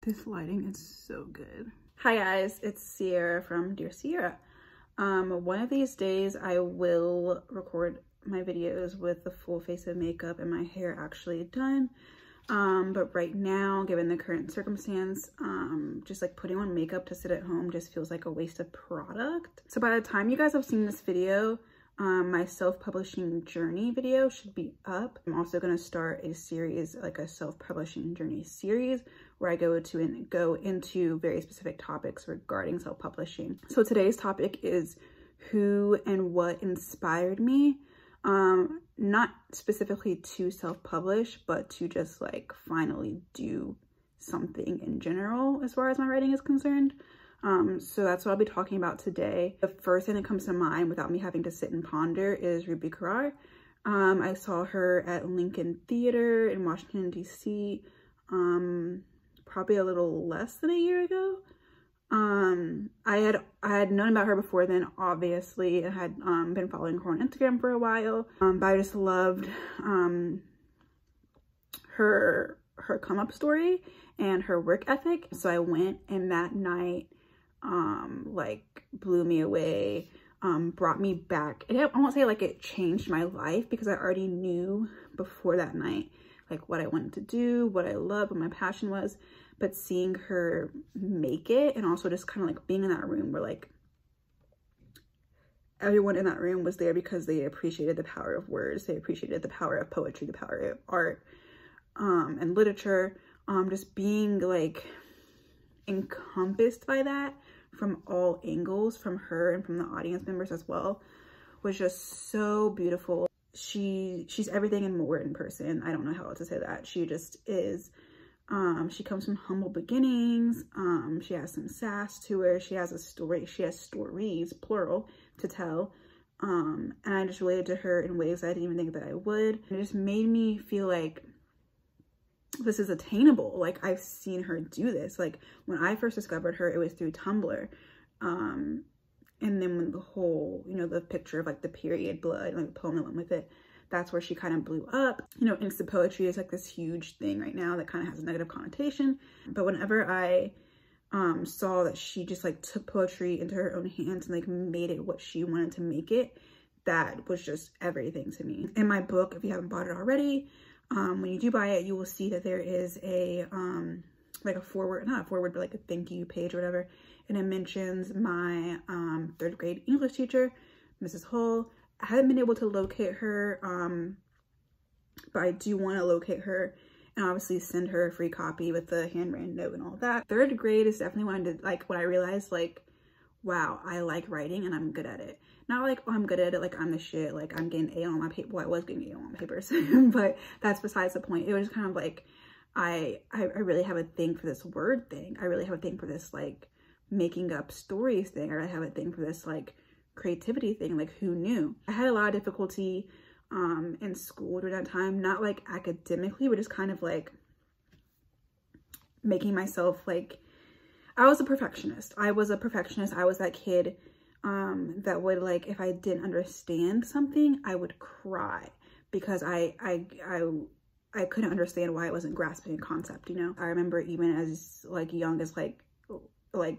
This lighting is so good. Hi guys, it's Sierra from Dear Sierra. One of these days I will record my videos with the full face of makeup and my hair actually done. But right now, given the current circumstance, just like putting on makeup to sit at home just feels like a waste of product. So by the time you guys have seen this video, my self-publishing journey video should be up. I'm also going to start a series, like a self-publishing journey series, where I go into very specific topics regarding self-publishing. So today's topic is who and what inspired me, not specifically to self-publish, but to just like finally do something in general as far as my writing is concerned. So that's what I'll be talking about today. The first thing that comes to mind without me having to sit and ponder is Ruby Karar. I saw her at Lincoln Theater in Washington, D.C. Probably a little less than a year ago. I had known about her before then, obviously. I had been following her on Instagram for a while, but I just loved her come up story and her work ethic. So I went, and that night like blew me away, brought me back. I won't say like it changed my life, because I already knew before that night like what I wanted to do, what I loved, what my passion was. But seeing her make it, and also just kind of like being in that room where like everyone in that room was there because they appreciated the power of words, they appreciated the power of poetry, the power of art, and literature. Just being like encompassed by that from all angles, from her and from the audience members as well, was just so beautiful. She's everything and more in person. I don't know how else to say that. She just is. She comes from humble beginnings. She has some sass to her. She has stories, plural, to tell. And I just related to her in ways I didn't even think that I would. It just made me feel like this is attainable. Like, I've seen her do this. Like, when I first discovered her, it was through Tumblr. And then when the whole, you know, the picture of like the period blood, like the poem that went with it, that's where she kind of blew up. You know, instant poetry is like this huge thing right now that kind of has a negative connotation. But whenever I saw that she just like took poetry into her own hands and like made it what she wanted to make it, that was just everything to me. In my book, if you haven't bought it already, when you do buy it, you will see that there is a like a forward, not a forward, but like a thank you page or whatever. And it mentions my 3rd grade English teacher, Mrs. Hull. I haven't been able to locate her, but I do want to locate her and obviously send her a free copy with the handwritten note and all that. 3rd grade is definitely when I did, like, when I realized like, wow, I like writing and I'm good at it. Not like, oh, I'm good at it, like I'm the shit, like I'm getting A on my paper. Well, I was getting A on my papers, but that's besides the point. It was kind of like, I really have a thing for this word thing. I really have a thing for this like making up stories thing. I really have a thing for this like creativity thing. Like, who knew? I had a lot of difficulty in school during that time, not like academically, but just kind of like making myself like, I was a perfectionist. I was that kid that would, like, if I didn't understand something, I would cry because I couldn't understand why I wasn't grasping a concept, you know? I remember even as like young as like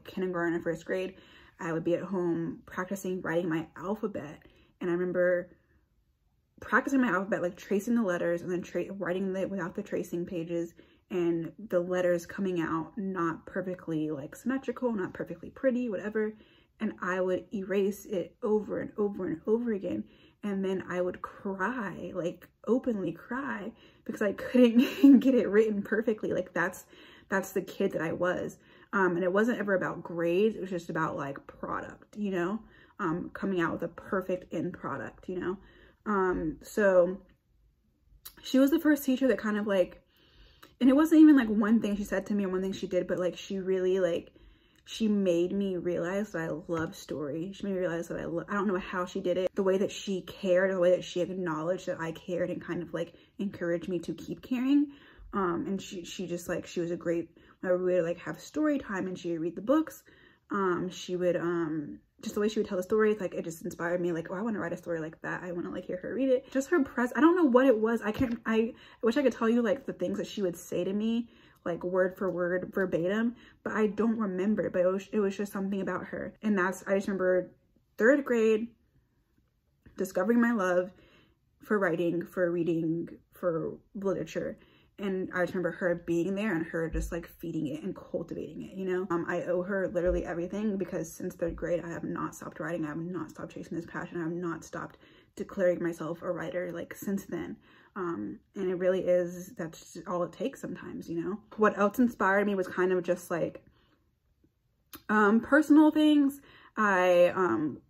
kindergarten or 1st grade, I would be at home practicing writing my alphabet. And I remember practicing my alphabet, like tracing the letters and then writing it without the tracing pages, and the letters coming out not perfectly like symmetrical, not perfectly pretty, whatever. And I would erase it over and over and over again. And then I would cry, like openly cry, because I couldn't get it written perfectly. Like that's the kid that I was. And it wasn't ever about grades. It was just about like product, you know, coming out with a perfect end product, you know? So she was the first teacher that kind of like, and it wasn't even like one thing she said to me or one thing she did, but like she really like, she made me realize that I love story. She made me realize that I don't know how she did it. The way that she cared, the way that she acknowledged that I cared and kind of like encouraged me to keep caring. And she just like, she was a great, whenever we would like have story time and she would read the books, she would, just the way she would tell the stories, like it just inspired me, like, oh, I want to write a story like that. I want to like hear her read it. Just her I don't know what it was. I wish I could tell you like the things that she would say to me like word for word verbatim, but I don't remember it. But it was just something about her. And I just remember 3rd grade, discovering my love for writing, for reading, for literature. And I just remember her being there and her just like feeding it and cultivating it, you know? I owe her literally everything, because since 3rd grade, I have not stopped writing. I have not stopped chasing this passion. I have not stopped declaring myself a writer like since then. And it really is, that's all it takes sometimes, you know? What else inspired me was kind of just like personal things. I don't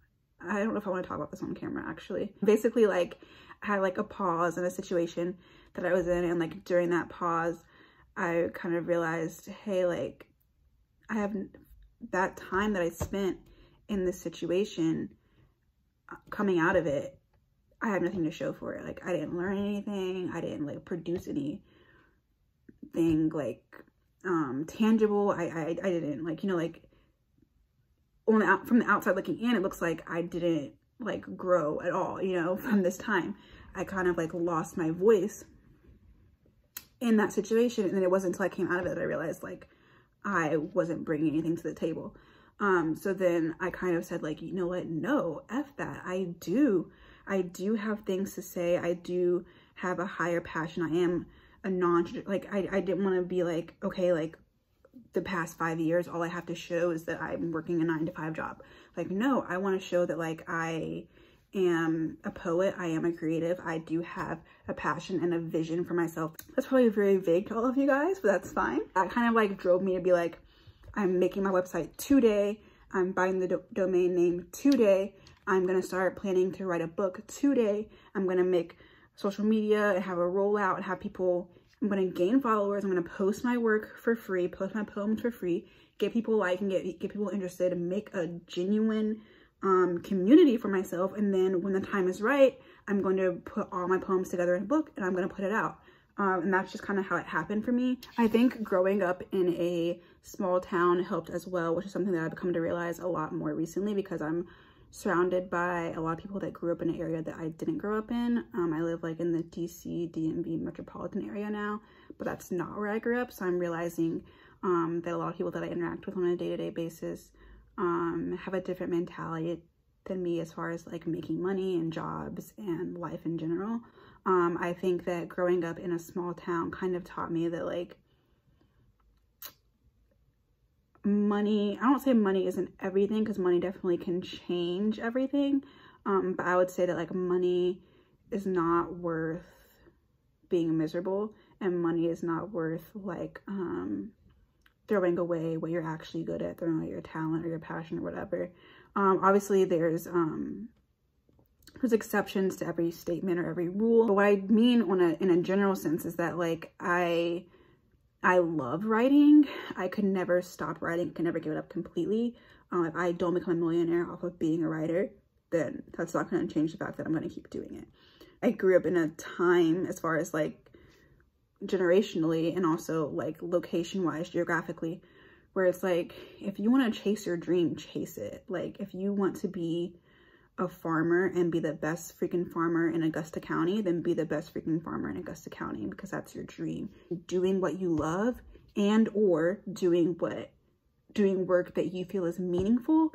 know if I want to talk about this on camera, actually. Basically, like, I had like a pause in a situation that I was in, and like during that pause, I kind of realized, hey, like, I have that time that I spent in this situation, coming out of it, I have nothing to show for it. Like, I didn't learn anything. I didn't like produce anything like tangible. I didn't, like, you know, like from the outside looking in, it looks like I didn't like grow at all, you know, from this time. I kind of like lost my voice in that situation. And then it wasn't until I came out of it that I realized like I wasn't bringing anything to the table. So then I kind of said, like, you know what? No, F that. I do have things to say. I do have a higher passion. I am a I didn't want to be like, okay, like the past 5 years, all I have to show is that I'm working a 9-to-5 job. Like, no, I want to show that like I am a poet. I am a creative. I do have a passion and a vision for myself. That's probably very vague to all of you guys, but that's fine. That kind of like drove me to be like, I'm making my website today. I'm buying the domain name today. I'm going to start planning to write a book today. I'm going to make social media and have a rollout and have people, I'm going to gain followers. I'm going to post my work for free, post my poems for free, get people like and get people interested, and make a genuine community for myself. And then when the time is right, I'm going to put all my poems together in a book and I'm going to put it out. And that's just kind of how it happened for me. I think growing up in a small town helped as well, which is something that I've come to realize a lot more recently, because I'm surrounded by a lot of people that grew up in an area that I didn't grow up in. I live like in the DC, DMV metropolitan area now, but that's not where I grew up. So I'm realizing that a lot of people that I interact with on a day-to-day basis have a different mentality than me as far as like making money and jobs and life in general. I think that growing up in a small town kind of taught me that like money, I don't say money isn't everything, because money definitely can change everything. But I would say that like money is not worth being miserable, and money is not worth like throwing away what you're actually good at, throwing away your talent or your passion or whatever. Obviously there's exceptions to every statement or every rule, but what I mean in a general sense is that like I love writing. I could never stop writing, could never give it up completely. If I don't become a millionaire off of being a writer, then that's not going to change the fact that I'm going to keep doing it. I grew up in a time, as far as like generationally and also like location wise, geographically, where it's like, if you want to chase your dream, chase it. Like, if you want to be a farmer and be the best freaking farmer in Augusta County, then be the best freaking farmer in Augusta County, because that's your dream. Doing what you love and or doing work that you feel is meaningful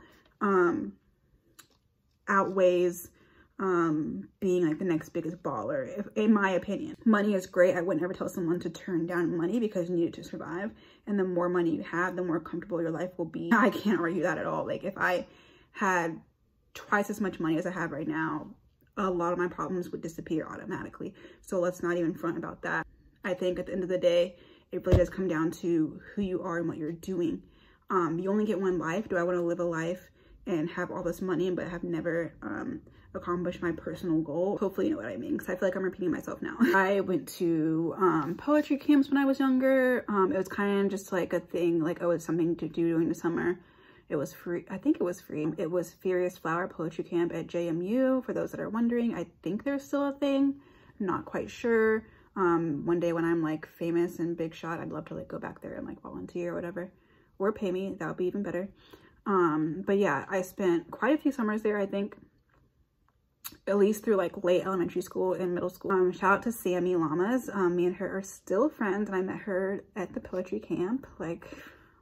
outweighs being like the next biggest baller, in my opinion. Money is great. I would never tell someone to turn down money, because you need it to survive. And the more money you have, the more comfortable your life will be. I can't argue that at all. Like, if I had twice as much money as I have right now, a lot of my problems would disappear automatically. So let's not even front about that. I think at the end of the day, it really does come down to who you are and what you're doing. You only get one life. Do I want to live a life and have all this money but have never accomplished my personal goal? Hopefully you know what I mean, because I feel like I'm repeating myself now. I went to poetry camps when I was younger. It was kind of just like a thing, like, oh, it's something to do during the summer. It was free. I think it was free. It was Furious Flower Poetry Camp at JMU, for those that are wondering. I think there's still a thing. I'm not quite sure. One day when I'm like famous and big shot, I'd love to like go back there and like volunteer or whatever, or pay me. That would be even better. But yeah, I spent quite a few summers there, I think. at least through like late elementary school and middle school. Shout out to Sammy Lamas. Me and her are still friends, and I met her at the poetry camp like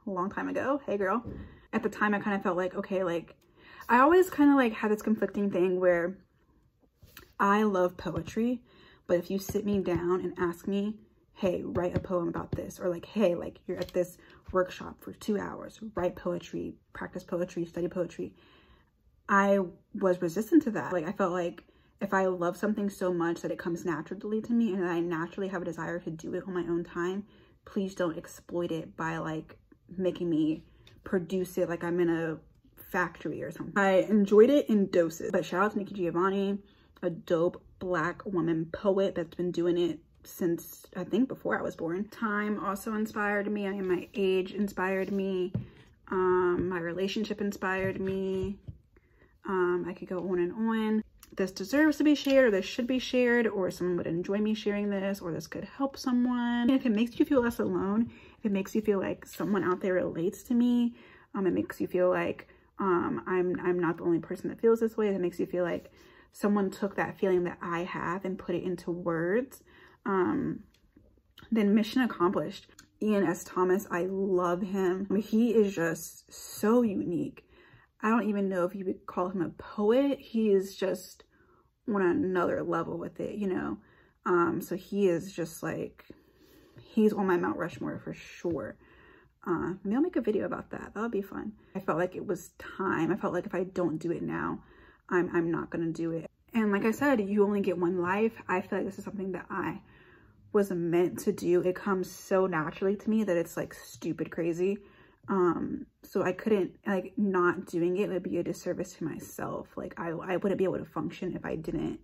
a long time ago. Hey girl. At the time I kind of felt like, okay, like I always kind of like had this conflicting thing where I love poetry, but if you sit me down and ask me, hey, write a poem about this, or like, hey, like you're at this workshop for 2 hours, write poetry, practice poetry, study poetry, I was resistant to that. Like I felt like if I love something so much that it comes naturally to me and that I naturally have a desire to do it on my own time, please don't exploit it by like making me produce it like I'm in a factory or something. I enjoyed it in doses. But shout out to Nikki Giovanni, a dope Black woman poet that's been doing it since I think before I was born. Time also inspired me. I mean, my age inspired me. My relationship inspired me. I could go on and on. This deserves to be shared, or this should be shared, or someone would enjoy me sharing this, or this could help someone. And if it makes you feel less alone, if it makes you feel like someone out there relates to me, it makes you feel like I'm not the only person that feels this way, it makes you feel like someone took that feeling that I have and put it into words, then mission accomplished. Ian S. Thomas, I love him. I mean, he is just so unique. I don't even know if you would call him a poet. He is just on another level with it, you know? So he is just like, he's on my Mount Rushmore for sure. Maybe I'll make a video about that. That'll be fun. I felt like it was time. I felt like if I don't do it now, I'm not gonna do it. And like I said, you only get one life. I feel like this is something that I was meant to do. It comes so naturally to me that it's like stupid crazy. So I couldn't, like, not doing it would be a disservice to myself. Like I wouldn't be able to function if I didn't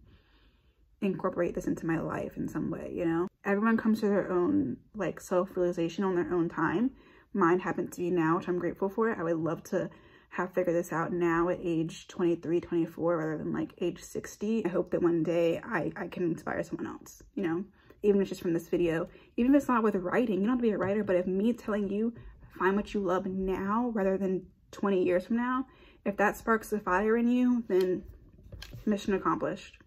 incorporate this into my life in some way, you know? Everyone comes to their own like self-realization on their own time. Mine happened to be now, which I'm grateful for. I would love to have figured this out now at age 23, 24, rather than like age 60. I hope that one day I can inspire someone else, you know? Even if it's just from this video, even if it's not with writing, you don't have to be a writer, but if me telling you, find what you love now rather than 20 years from now, if that sparks a fire in you, then mission accomplished.